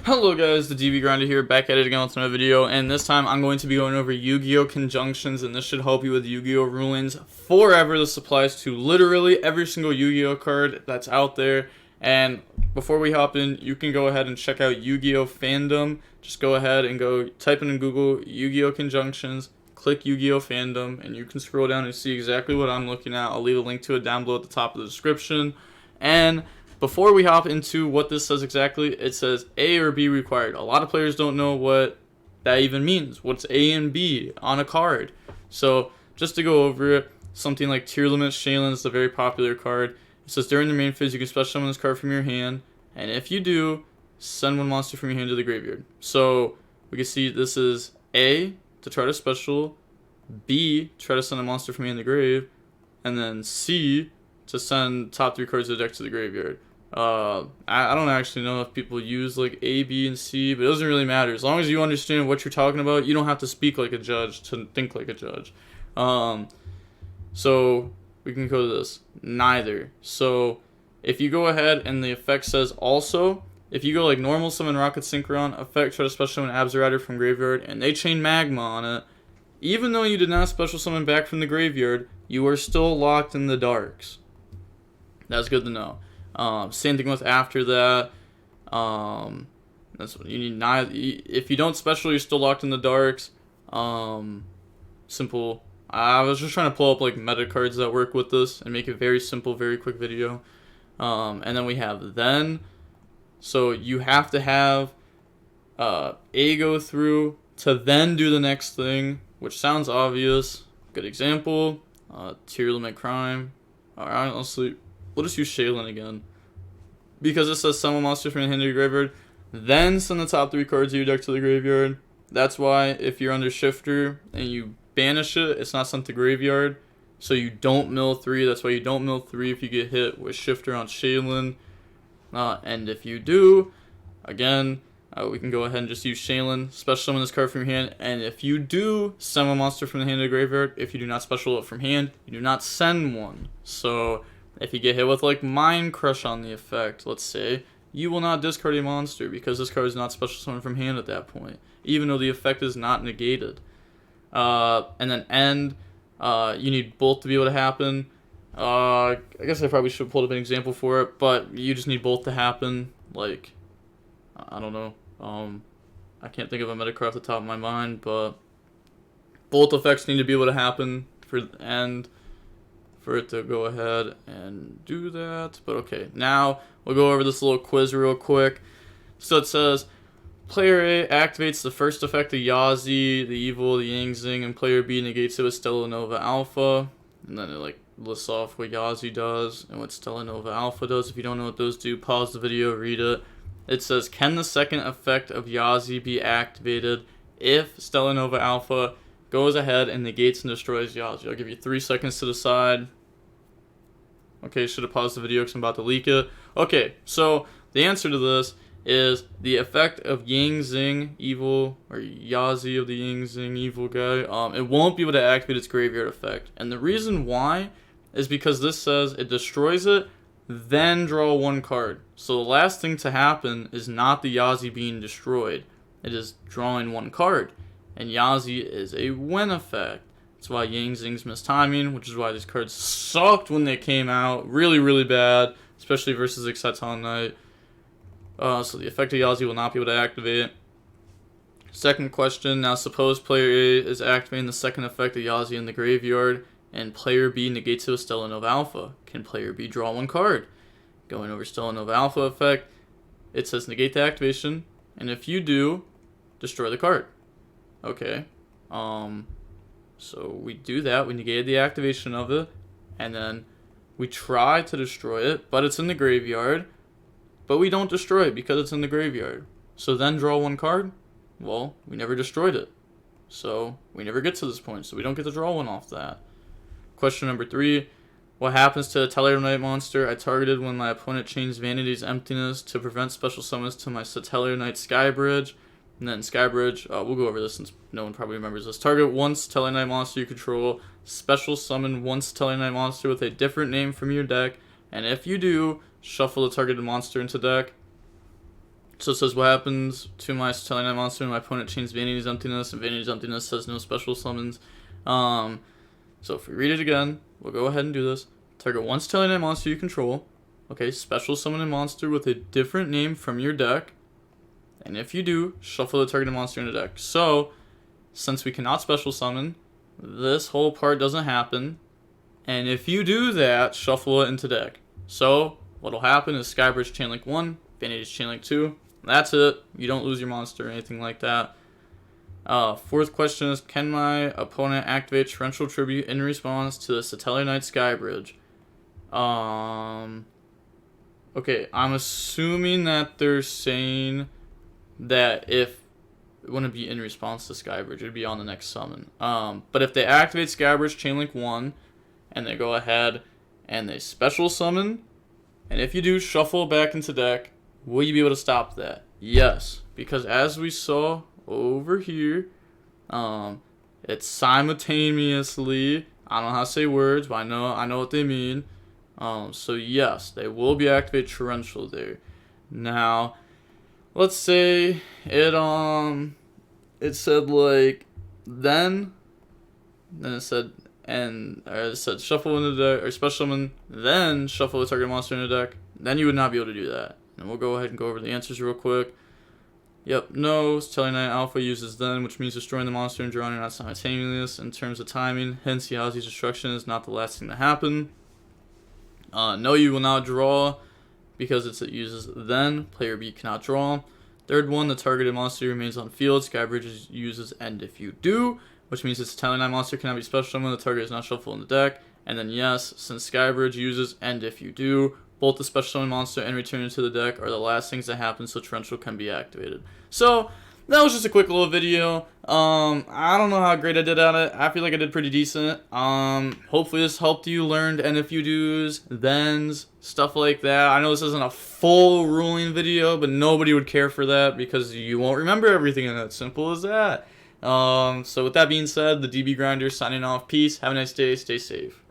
Hello guys, the DB Grinder here, back at it again with another video, and this time I'm going to be going over Yu-Gi-Oh! Conjunctions, and this should help you with Yu-Gi-Oh! Rulings forever. This applies to literally every single Yu-Gi-Oh! Card that's out there, and before we hop in, you can go ahead and check out Yu-Gi-Oh! Fandom. Just go ahead and go type in Google Yu-Gi-Oh! Conjunctions, click Yu-Gi-Oh! Fandom, and you can scroll down and see exactly what I'm looking at. I'll leave a link to it down below at the top of the description, and before we hop into what this says exactly, it says A or B required. A lot of players don't know what that even means. What's A and B on a card? So just to go over it, something like Tier Limit Shaylin is a very popular card. It says during the main phase you can special summon this card from your hand, and if you do, send one monster from your hand to the graveyard. So we can see this is A to try to special, B try to send a monster from your hand to the grave, and then C to send top 3 cards of the deck to the graveyard. I don't actually know if people use like A, B, and C, but it doesn't really matter. As long as you understand what you're talking about, you don't have to speak like a judge to think like a judge. So we can go to this. Neither. So if you go ahead and the effect says also, if you go like normal summon Rocket Synchron, effect try to special summon Abzerrider from graveyard, and they chain Magma on it, even though you did not special summon back from the graveyard, you are still locked in the darks. That's good to know. Same thing with after that. That's what you need. If you don't special, you're still locked in the darks. Simple. I was just trying to pull up like meta cards that work with this and make it very simple, very quick video. And then we have then. So you have to have A go through to then do the next thing, which sounds obvious. Good example. Tier Limit Crime. Alright, honestly, we'll just use Shaylin again. Because it says summon monster from your hand to your graveyard, then send the top 3 cards of your deck to the graveyard. That's why if you're under Shifter and you banish it, it's not sent to graveyard. So you don't mill 3. That's why you don't mill 3 if you get hit with Shifter on Shaylin. And if you do, again, we can go ahead and just use Shaylin, special summon this card from your hand, and if you do send a monster from the hand to the graveyard, if you do not special it from hand, you do not send one. So if you get hit with like Mind Crush on the effect, let's say, you will not discard a monster because this card is not special summoned from hand at that point, even though the effect is not negated. And then end, you need both to be able to happen. I guess I probably should pull up an example for it, but you just need both to happen. Like, I don't know. I can't think of a meta card off the top of my mind, but both effects need to be able to happen for the end for it to go ahead and do that. But okay, now we'll go over this little quiz real quick. So it says player A activates the first effect of Yazi, the evil, the Yang Zing, and player B negates it with Stella Nova Alpha. And then it like lists off what Yazi does and what Stella Nova Alpha does. If you don't know what those do, pause the video, read it. It says, can the second effect of Yazi be activated if Stella Nova Alpha goes ahead and negates and destroys Yazi? I'll give you 3 seconds to decide. Okay, should have paused the video because I'm about to leak it. Okay, so the answer to this is the effect of Yang Zing Evil, or Yazi of the Yang Zing Evil guy. It won't be able to activate its graveyard effect. And the reason why is because this says it destroys it, then draw 1 card. So the last thing to happen is not the Yazi being destroyed. It is drawing 1 card. And Yazi is a win effect. That's why Yang Zing's missed timing, which is why these cards sucked when they came out. Really, really bad. Especially versus Exciton Knight. So the effect of Yazi will not be able to activate. Second question. Now suppose player A is activating the second effect of Yazi in the graveyard, and player B negates it with Stella Nova Alpha. Can player B draw 1 card? Going over Stella Nova Alpha effect, it says negate the activation, and if you do, destroy the card. Okay. So we do that. We negated the activation of it, and then we try to destroy it, but it's in the graveyard. But we don't destroy it because it's in the graveyard. So then draw 1 card? Well, we never destroyed it. So we never get to this point, so we don't get to draw 1 off that. Question number 3. What happens to a Tellero Knight monster I targeted when my opponent chains Vanity's Emptiness to prevent special summons to my Tellero Knight Skybridge? And then Skybridge, we'll go over this since no one probably remembers this. Target one Tellero Knight monster you control. Special summon 1 Tellero Knight monster with a different name from your deck. And if you do, shuffle the targeted monster into deck. So it says, what happens to my Stellar Knight monster when my opponent chains Vanity's Emptiness, and Vanity's Emptiness has no special summons. So if we read it again, we'll go ahead and do this. Target one Stellar Knight monster you control. Okay, special summon a monster with a different name from your deck. And if you do, shuffle the targeted monster in the deck. So, since we cannot special summon, this whole part doesn't happen. And if you do that, shuffle it into deck. So, what'll happen is Skybridge Chainlink 1, Vanity's Chainlink 2. That's it. You don't lose your monster or anything like that. Fourth question is, can my opponent activate Torrential Tribute in response to the Satellar Knight Skybridge? Okay, I'm assuming that they're saying that if it wouldn't be in response to Skybridge, it'd be on the next summon. But if they activate Skybridge Chainlink 1 and they go ahead and they special summon, and if you do, shuffle back into deck, will you be able to stop that? Yes, because as we saw over here, it's simultaneously, I don't know how to say words, but I know what they mean. So yes, they will be activated Torrential there. Now, let's say it said like then it said it said shuffle into the deck or special summon, then shuffle the target monster in the deck. Then you would not be able to do that. And we'll go ahead and go over the answers real quick. Yep, no, Stellar Knight Alpha uses then, which means destroying the monster and drawing it not simultaneous in terms of timing. Hence, Yahtzee destruction is not the last thing to happen. No, you will not draw because it uses then. Player B cannot draw. Third one, the targeted monster remains on field. Skybridge uses end if you do, which means its Stellar Knight monster cannot be special summoned. The target is not shuffled in the deck. And then yes, since Skybridge uses end if you do, both the special summon monster and return it to the deck are the last things that happen, so Torrential can be activated. So that was just a quick little video. I don't know how great I did at it. I feel like I did pretty decent. Hopefully this helped you learn NFU do's, thens, stuff like that. I know this isn't a full ruling video, but nobody would care for that because you won't remember everything, and it's simple as that. So with that being said, the DB Grinder signing off. Peace. Have a nice day. Stay safe.